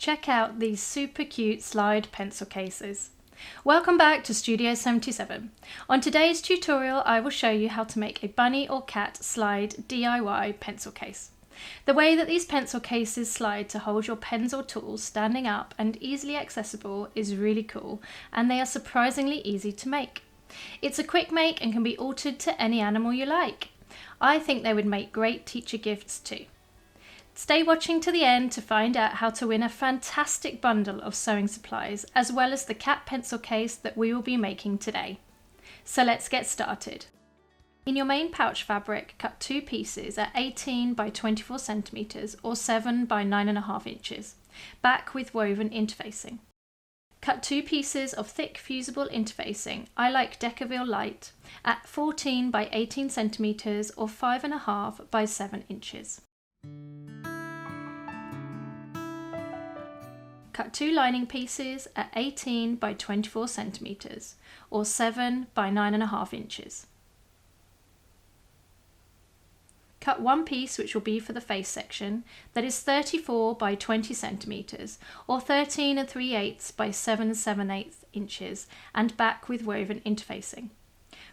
check out these super cute slide pencil cases. Welcome back to Studio 77. On today's tutorial I will show you how to make a bunny or cat slide DIY pencil case. The way that these pencil cases slide to hold your pens or tools standing up and easily accessible is really cool, and they are surprisingly easy to make. It's a quick make and can be altered to any animal you like. I think they would make great teacher gifts too. Stay watching to the end to find out how to win a fantastic bundle of sewing supplies, as well as the cat pencil case that we will be making today. So let's get started. In your main pouch fabric, cut 2 pieces at 18 by 24 centimeters or 7 by 9.5 inches, back with woven interfacing. Cut 2 pieces of thick fusible interfacing, I like Decaville Light, at 14 by 18 centimeters or 5.5 by 7 inches. Cut 2 lining pieces at 18 by 24 centimeters or 7 by 9.5 inches. Cut 1 piece which will be for the face section that is 34 by 20 centimeters or 13 3/8 by 7 7/8 inches and back with woven interfacing.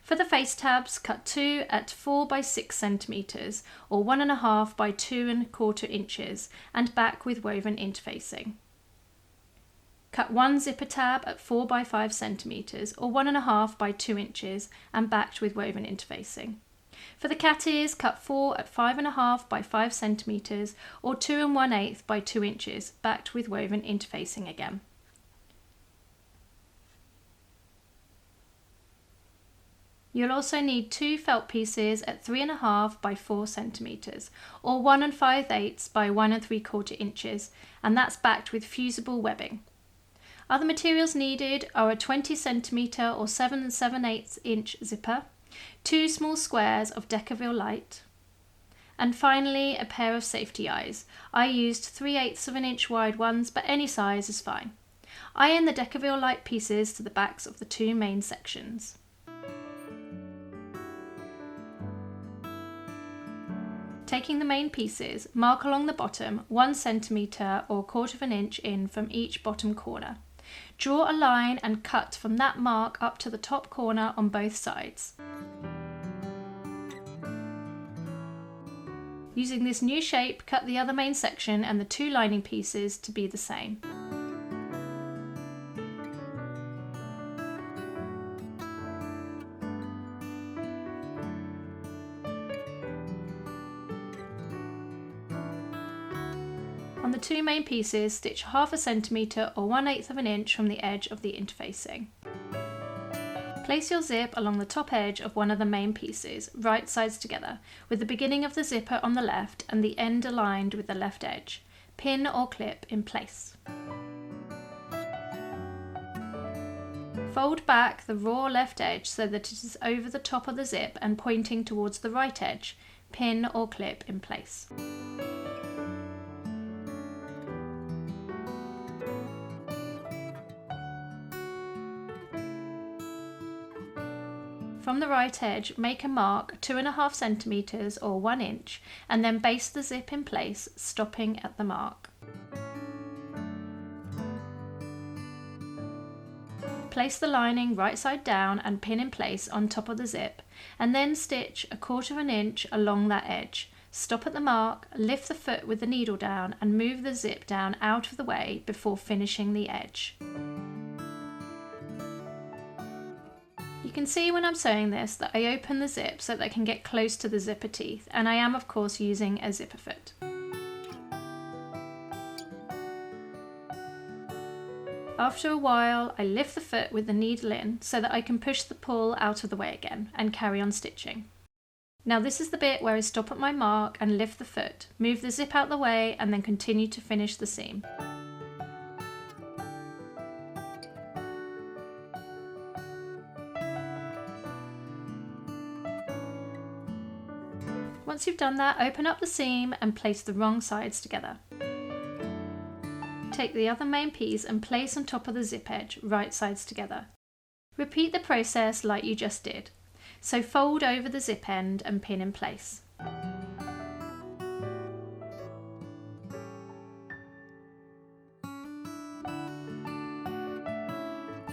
For the face tabs, cut 2 at 4 by 6 centimeters or 1.5 by 2.25 inches and back with woven interfacing. Cut 1 zipper tab at 4 by 5 centimeters or 1.5 by 2 inches and backed with woven interfacing. For the cat ears, cut 4 at 5.5 by 5 centimeters or 2 1/8 by 2 inches, backed with woven interfacing again. You'll also need 2 felt pieces at 3.5 by 4 centimeters or 1 5/8 by 1 3/4 inches, and that's backed with fusible webbing. Other materials needed are a 20 centimeter or 7 7/8 inch zipper, 2 small squares of Decaville Light, and finally a pair of safety eyes. I used 3/8 of an inch wide ones, but any size is fine. Iron the Decaville Light pieces to the backs of the 2 main sections. Taking the main pieces, mark along the bottom 1 centimeter or 1/4 inch in from each bottom corner. Draw a line and cut from that mark up to the top corner on both sides. Using this new shape, cut the other main section and the 2 lining pieces to be the same. On the 2 main pieces, stitch 1/2 centimeter or 1/8 of an inch from the edge of the interfacing. Place your zip along the top edge of one of the main pieces, right sides together, with the beginning of the zipper on the left and the end aligned with the left edge. Pin or clip in place. Fold back the raw left edge so that it is over the top of the zip and pointing towards the right edge. Pin or clip in place. From the right edge, make a mark 2.5 centimeters or 1 inch and then baste the zip in place, stopping at the mark. Place the lining right side down and pin in place on top of the zip, and then stitch 1/4 inch along that edge. Stop at the mark, lift the foot with the needle down and move the zip down out of the way before finishing the edge. You can see when I'm sewing this that I open the zip so that I can get close to the zipper teeth, and I am of course using a zipper foot. After a while I lift the foot with the needle in so that I can push the pull out of the way again and carry on stitching. Now this is the bit where I stop at my mark and lift the foot, move the zip out the way and then continue to finish the seam. Once you've done that, open up the seam and place the wrong sides together. Take the other main piece and place on top of the zip edge, right sides together. Repeat the process like you just did. So fold over the zip end and pin in place.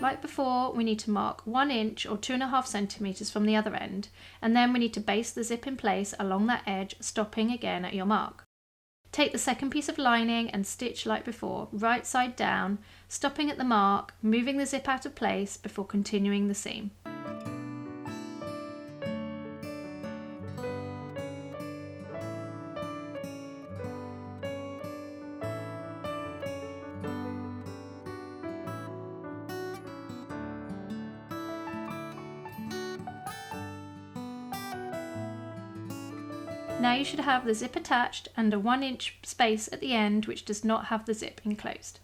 Like before, we need to mark 1 inch or 2.5 centimeters from the other end, and then we need to baste the zip in place along that edge, stopping again at your mark. Take the second piece of lining and stitch like before, right side down, stopping at the mark, moving the zip out of place before continuing the seam. Now you should have the zip attached and a 1 inch space at the end which does not have the zip enclosed.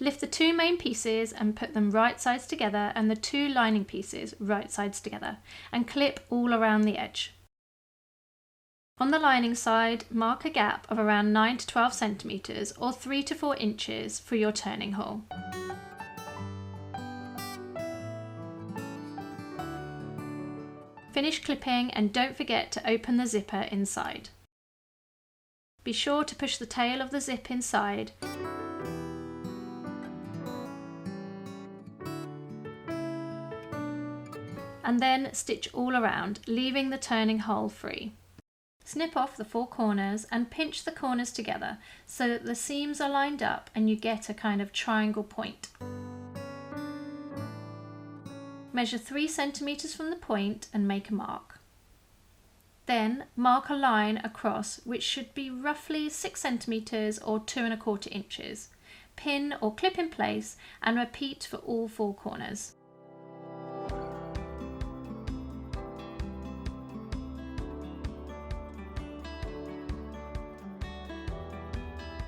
Lift the 2 main pieces and put them right sides together and the 2 lining pieces right sides together, and clip all around the edge. On the lining side, mark a gap of around 9 to 12 centimeters or 3 to 4 inches for your turning hole. Finish clipping and don't forget to open the zipper inside. Be sure to push the tail of the zip inside and then stitch all around, leaving the turning hole free. Snip off the 4 corners and pinch the corners together so that the seams are lined up and you get a kind of triangle point. Measure 3 centimeters from the point and make a mark. Then mark a line across which should be roughly 6 centimeters or 2¼ inches. Pin or clip in place and repeat for all 4 corners.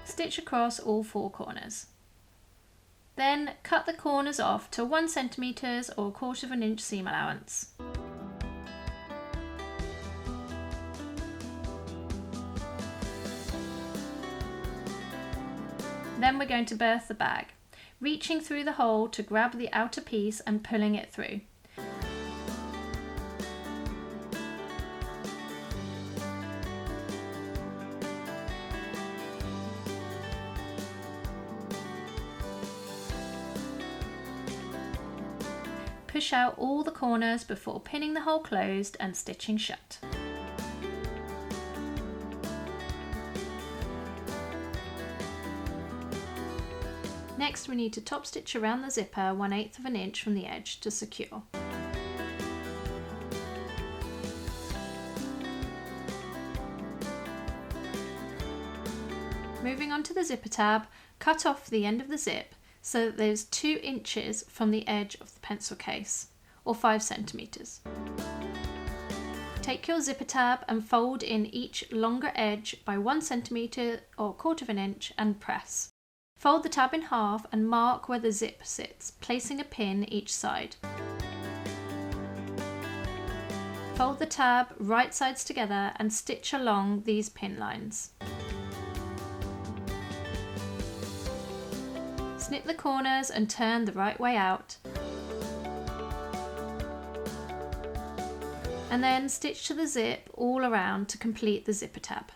Stitch across all 4 corners. Then cut the corners off to 1 centimeters or 1/4 inch seam allowance. Then we're going to berth the bag, reaching through the hole to grab the outer piece and pulling it through. Push out all the corners before pinning the hole closed and stitching shut. Next we need to top stitch around the zipper 1/8 inch from the edge to secure. Moving on to the zipper tab, cut off the end of the zip so that there's 2 inches from the edge of the pencil case, or 5 centimeters. Take your zipper tab and fold in each longer edge by 1 centimeter or 1/4 inch and press. Fold the tab in half and mark where the zip sits, placing a pin each side. Fold the tab right sides together and stitch along these pin lines. Snip the corners and turn the right way out. And then stitch to the zip all around to complete the zipper tab.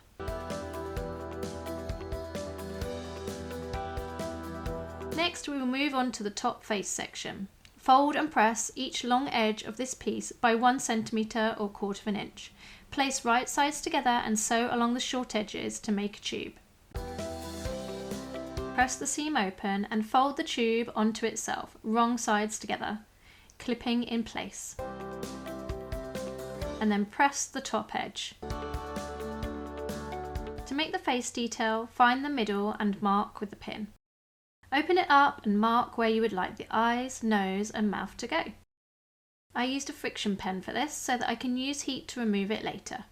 Next we will move on to the top face section. Fold and press each long edge of this piece by 1 centimeter or 1/4 inch. Place right sides together and sew along the short edges to make a tube. Press the seam open and fold the tube onto itself, wrong sides together, clipping in place. And then press the top edge. To make the face detail, find the middle and mark with the pin. Open it up and mark where you would like the eyes, nose and mouth to go. I used a friction pen for this so that I can use heat to remove it later.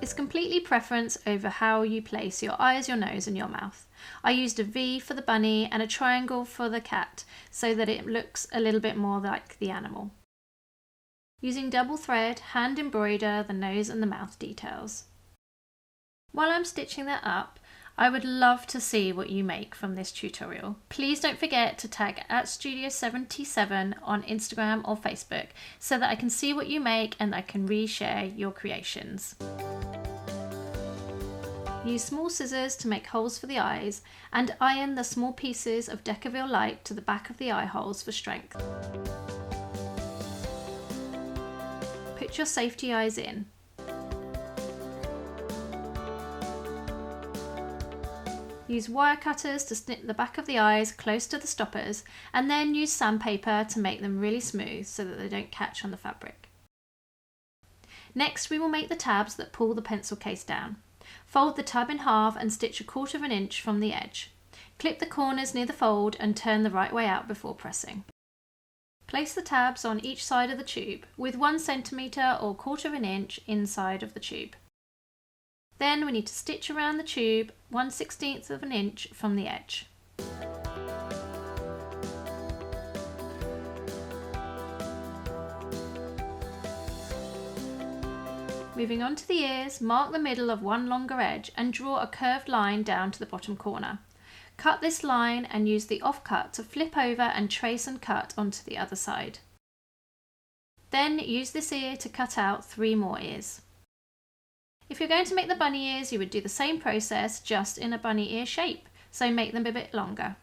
It's completely preference over how you place your eyes, your nose and your mouth. I used a V for the bunny and a triangle for the cat so that it looks a little bit more like the animal. Using double thread, hand embroider the nose and the mouth details. While I'm stitching that up, I would love to see what you make from this tutorial. Please don't forget to tag @Studio77 on Instagram or Facebook so that I can see what you make and I can reshare your creations. Use small scissors to make holes for the eyes and iron the small pieces of Decaville light to the back of the eye holes for strength. Put your safety eyes in. Use wire cutters to snip the back of the eyes close to the stoppers, and then use sandpaper to make them really smooth so that they don't catch on the fabric. Next, we will make the tabs that pull the pencil case down. Fold the tab in half and stitch 1/4 inch from the edge. Clip the corners near the fold and turn the right way out before pressing. Place the tabs on each side of the tube with 1 centimetre or 1/4 inch inside of the tube. Then we need to stitch around the tube 1/16 inch from the edge. Moving on to the ears, mark the middle of one longer edge and draw a curved line down to the bottom corner. Cut this line and use the offcut to flip over and trace and cut onto the other side. Then use this ear to cut out 3 more ears. If you're going to make the bunny ears, you would do the same process, just in a bunny ear shape, so make them a bit longer.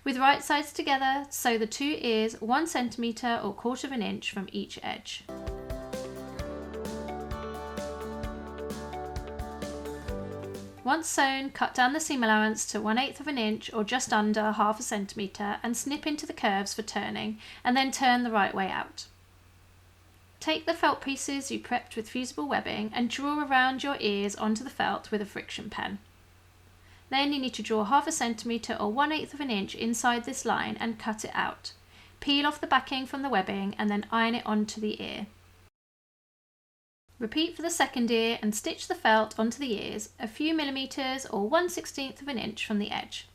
With right sides together, sew the 2 ears 1 centimetre or 1/4 inch from each edge. Once sewn, cut down the seam allowance to 1/8 inch or just under 1/2 centimetre and snip into the curves for turning, and then turn the right way out. Take the felt pieces you prepped with fusible webbing and draw around your ears onto the felt with a friction pen. Then you need to draw 1/2 centimetre or 1/8 inch inside this line and cut it out. Peel off the backing from the webbing and then iron it onto the ear. Repeat for the second ear and stitch the felt onto the ears a few millimetres or 1/16 inch from the edge.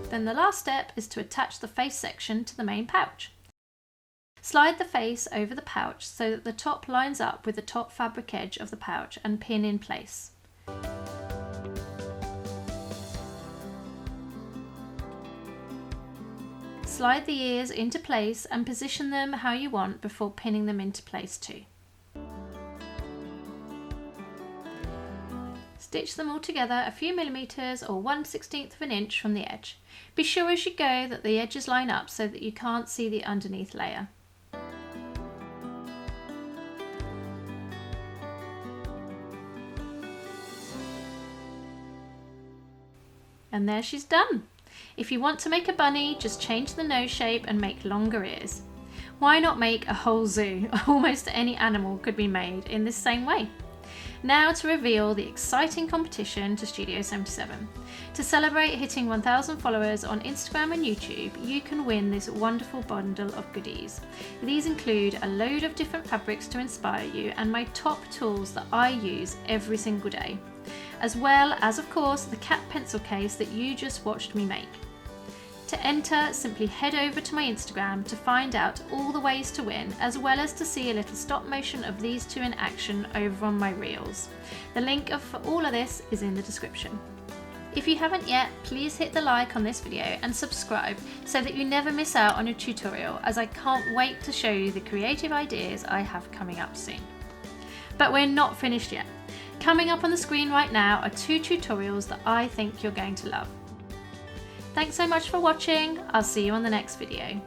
Then the last step is to attach the face section to the main pouch. Slide the face over the pouch so that the top lines up with the top fabric edge of the pouch and pin in place. Slide the ears into place and position them how you want before pinning them into place too. Stitch them all together a few millimetres or 1/16 inch from the edge. Be sure as you go that the edges line up so that you can't see the underneath layer. And there she's done. If you want to make a bunny, just change the nose shape and make longer ears. Why not make a whole zoo? Almost any animal could be made in this same way. Now to reveal the exciting competition to Studio 77. To celebrate hitting 1,000 followers on Instagram and YouTube, you can win this wonderful bundle of goodies. These include a load of different fabrics to inspire you and my top tools that I use every single day, as well as, of course, the cat pencil case that you just watched me make. To enter, simply head over to my Instagram to find out all the ways to win, as well as to see a little stop motion of these two in action over on my reels. The link for all of this is in the description. If you haven't yet, please hit the like on this video and subscribe so that you never miss out on a tutorial, as I can't wait to show you the creative ideas I have coming up soon. But we're not finished yet. Coming up on the screen right now are 2 tutorials that I think you're going to love. Thanks so much for watching. I'll see you on the next video.